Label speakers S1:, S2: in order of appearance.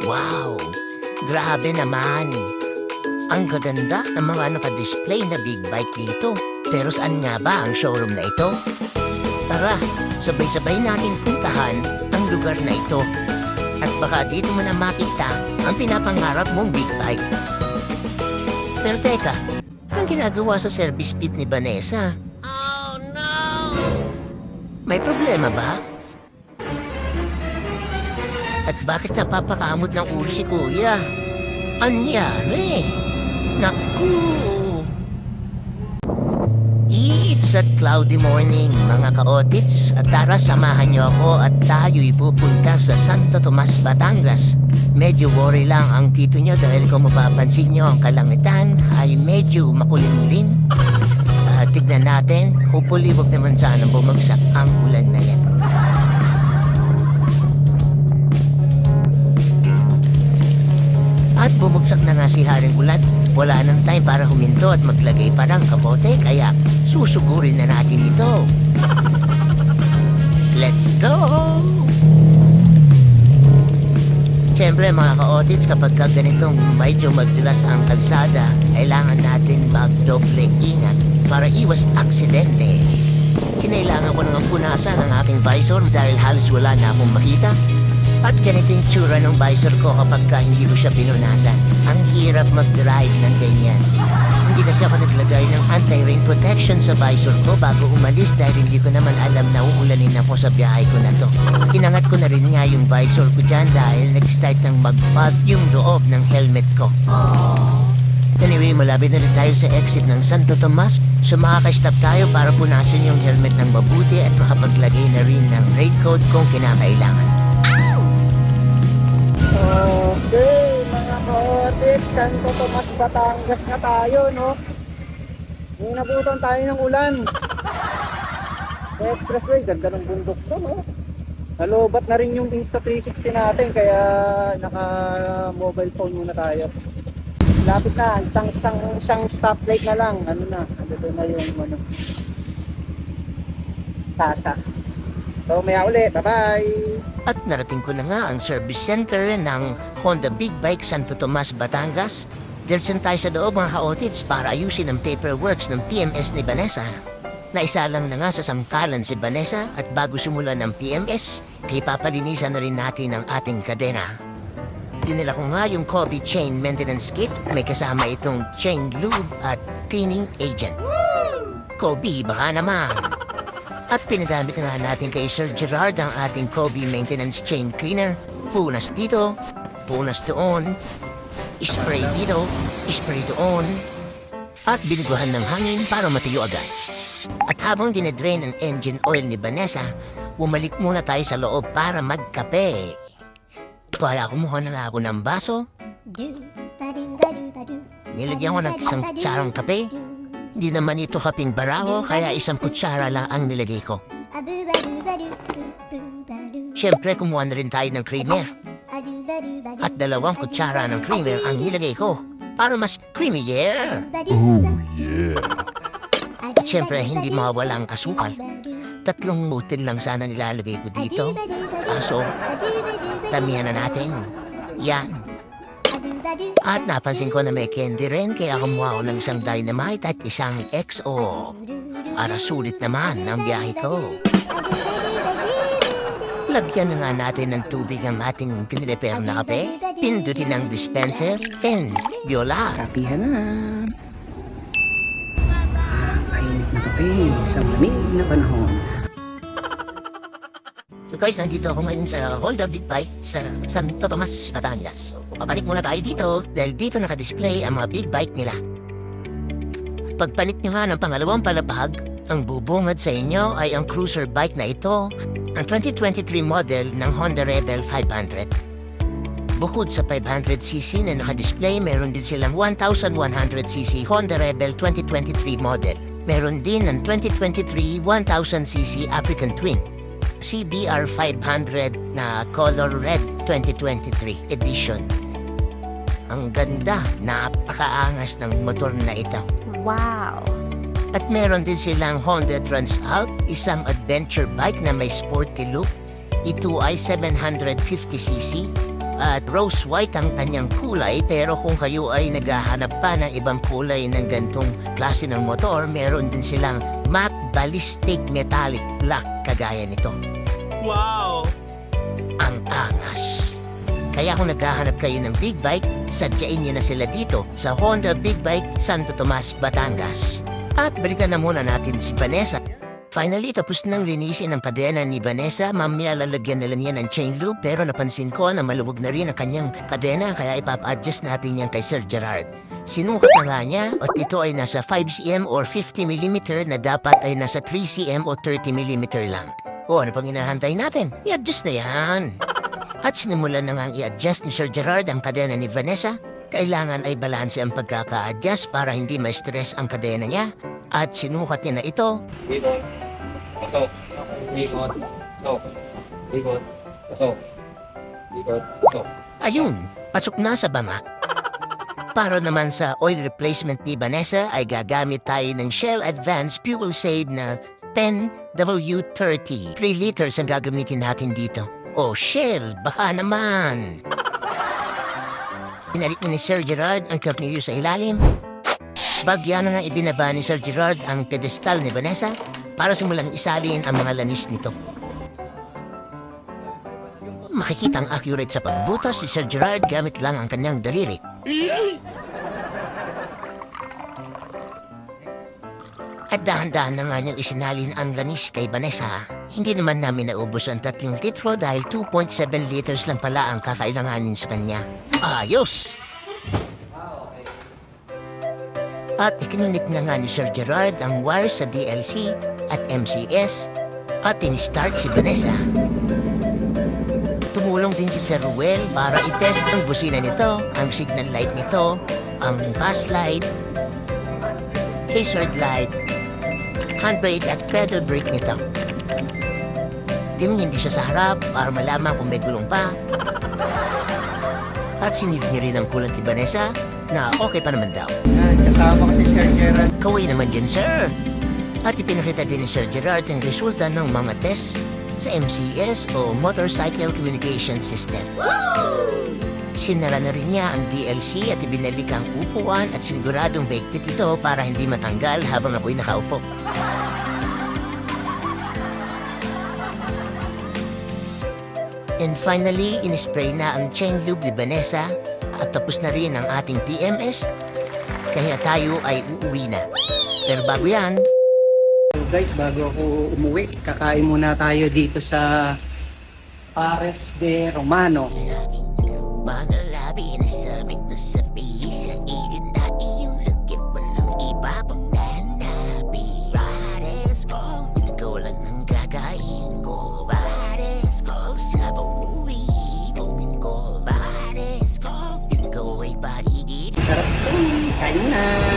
S1: Wow! Grabe naman! Ang gaganda ng mga naka-display na big bike dito. Pero saan nga ba ang showroom na ito? Tara, sabay-sabay natin puntahan ang lugar na ito. At baka dito mo na makita ang pinapangarap mong big bike. Pero teka, anong ginagawa sa service pit ni Vanessa? Oh no! May problema ba? At bakit napapakamot ng ulo si Kuya? Anyari? Naku! It's a cloudy morning, mga ka-otits. At tara, samahan niyo ako at tayo'y pupunta sa Santo Tomas, Batangas. Medyo worry lang ang tito niyo dahil kung mapapansin niyo ang kalangitan ay medyo makulimlim. Tignan natin, hopefully wag naman sana bumagsak ang ulan na yan. At bumagsak na nga si Haring Ulan. Wala nang time para huminto at maglagay pa ng kapote, kaya susugurin na natin ito. Let's go! Siyempre mga ka-otits, kapag ganitong medyo magdulas ang kalsada, kailangan natin magdoble ingat para iwas aksidente. Kinailangan ko nang punasan ang aking visor dahil halos wala na akong makita. At ganito yung tsura ng visor ko kapag hindi ko siya pinunasan. Ang hirap mag-drive ng ganyan. Hindi kasi ako naglagay ng anti-rain protection sa visor ko bago umalis dahil hindi ko naman alam na uulanin ako sa biyahe ko na to. Inangat ko na rin nga yung visor ko dyan dahil nag-start ng mag-fog yung loob ng helmet ko. Anyway, malapit na rin tayo sa exit ng Santo Tomas. So makaka-stop tayo para punasan yung helmet ng mabuti at makapaglagay na rin ng raincoat kung kinakailangan.
S2: Okay, mga ka-otits, Santo Tomas, Batangas na tayo, no? Inabutan tayo ng ulan. Sa expressway, ganda ng bundok to, no? Nalobat na rin yung Insta360 natin, kaya naka-mobile phone muna tayo. Lapit na, isang stoplight na lang. Ano na, andito na yung tasa. So, maya ulit. Bye-bye!
S1: At narating ko na nga ang service center ng Honda Big Bike Santo Tomas, Batangas. Diretso tayo sa loob mga ka-otits para ayusin ang paperworks ng PMS ni Vanessa. Naisa lang na nga sa sangkalan si Vanessa at bago simulan ng PMS, kay papalinisan na rin natin ang ating kadena. Dinala ko nga yung Kobe Chain Maintenance Kit. May kasama itong chain lube at cleaning agent. Kobe, baka naman! At pinadamit na natin kay Sir Gerard ang ating Kobe Maintenance Chain Cleaner. Punas dito, punas doon, spray dito, spray doon, at biniguhan ng hangin para matuyo agad. At habang dinidrain ang engine oil ni Vanessa, bumalik muna tayo sa loob para magkape. Kaya kumuha na lang ako ng baso. Nilagyan ko ng isang kutsarang kape. Hindi naman ito kaping baraho, kaya isang kutsara lang ang nilagay ko. Siyempre, kumuha na rin tayo ng creamer. At 2 kutsara ng creamer ang nilagay ko para mas creamier.
S3: Oh yeah!
S1: At siyempre, hindi mawawala ang asukal. 3 butil lang sana nilalagay ko dito. Kaso, tamihan na natin. Yan. At napansin ko na may candy rin, kaya kumuha ko ng isang dynamite at isang XO. Para sulit naman ang biyahe ko. Lagyan na nga natin ng tubig ang ating pinrepair na kape. Pindutin ang dispenser and viola.
S2: Kapihan na. Mainit na kape sa malamig na panahon.
S1: So guys, nandito ako ngayon sa Honda Big Bike sa Santo Tomas, Batangas. So, papanik muna tayo dito dahil dito nakadisplay ang mga big bike nila. Pagpanik nyo nga ng pangalawang palapag, ang bubungad sa inyo ay ang cruiser bike na ito, ang 2023 model ng Honda Rebel 500. Bukod sa 500cc na nakadisplay, meron din silang 1,100cc Honda Rebel 2023 model. Meron din ang 2023 1,000cc African Twin. CBR 500 na color red 2023 edition. Ang ganda, napakaangas ng motor na ito.
S4: Wow!
S1: At meron din silang Honda Transalp, isang adventure bike na may sporty look. Ito ay 750cc at rose white ang kanyang kulay, pero kung kayo ay naghahanap pa ng ibang kulay ng gantong klase ng motor, meron din silang matte ballistic metallic black kagaya nito.
S3: Wow!
S1: Ang angas. Kaya kung naghahanap kayo ng big bike, sadyain nyo na sila dito sa Honda Big Bike Santo Tomas, Batangas. At balikan na muna natin si Vanessa. Finally, tapos nang linisin ang kadena ni Vanessa. Mamaya lalagyan na lang yan ng chain loop, pero napansin ko na maluwag na rin ang kanyang kadena, kaya ipapa-adjust natin yan kay Sir Gerard. Sinukat na nga niya at ito ay nasa 5cm or 50mm na dapat ay nasa 3cm o 30mm lang. O ano pang hinahantay natin? I-adjust na yan. At sinimulan na nga i-adjust ni Sir Gerard ang kadena ni Vanessa. Kailangan ay balanse ang pagkaka-adjust para hindi ma-stress ang kadena niya. At sinukat niya na ito.
S4: Ikot, pasok, ikot, pasok, ikot, pasok, ikot, pasok.
S1: Ayun, pasok na sa banga. Para naman sa oil replacement ni Vanessa ay gagamit tayo ng Shell Advanced Fuel Save na 10W30. 3 liters ang gagamitin natin dito. Oh, Shell, baka naman. Pinalit ni Sir Gerard ang tornilyo sa ilalim. Bagya na nga ibinaba ni Sir Gerard ang pedestal ni Vanessa para simulang isalin ang mga lanis nito. Makikita ang accurate sa pagbutas si Sir Gerard gamit lang ang kanyang daliri. At dahan-dahan na nga niyang isinalin ang lanis kay Vanessa. Hindi naman namin naubos ang 3 litro dahil 2.7 liters lang pala ang kakailanganin sa kanya. Ayos! At ikinunik na nga ni Sir Gerard ang wire sa DLC at MCS at in-start si Vanessa. Tumulong din si Sir Ruel para i-test ang busina nito, ang signal light nito, ang pass light, hazard light, handbrake at pedal brake nito. Hindi siya sa harap para malaman kung may gulong pa. At sinilip niya rin ang kulant ni Vanessa na okay pa naman daw.
S2: Yan, kasama ko si Sir Gerard.
S1: Kaway naman din, sir. At ipinakita din ni Sir Gerard ang resulta ng mga test sa MCS o Motorcycle Communication System. Sinara na rin niya ang DLC at ibinalik ang upuan at siguradong baigpit ito para hindi matanggal habang ako'y nakaupo. And finally, in-spray na ang chain lube ni Vanessa at tapos na rin ang ating PMS, kaya tayo ay uuwi na. Pero bago yan,
S2: So guys, bago ako umuwi, kakain muna tayo dito sa Pares de Romano.
S1: mga labi na sabit na sabi sa ilin na iyong lagyan mo ng iba pang nanabi. Pares ko, ikaw lang ang gagayin ko. Pares ko, sa pauwi ko. Pares ko, ikaw ay paligid.
S2: Sarap. Kain na.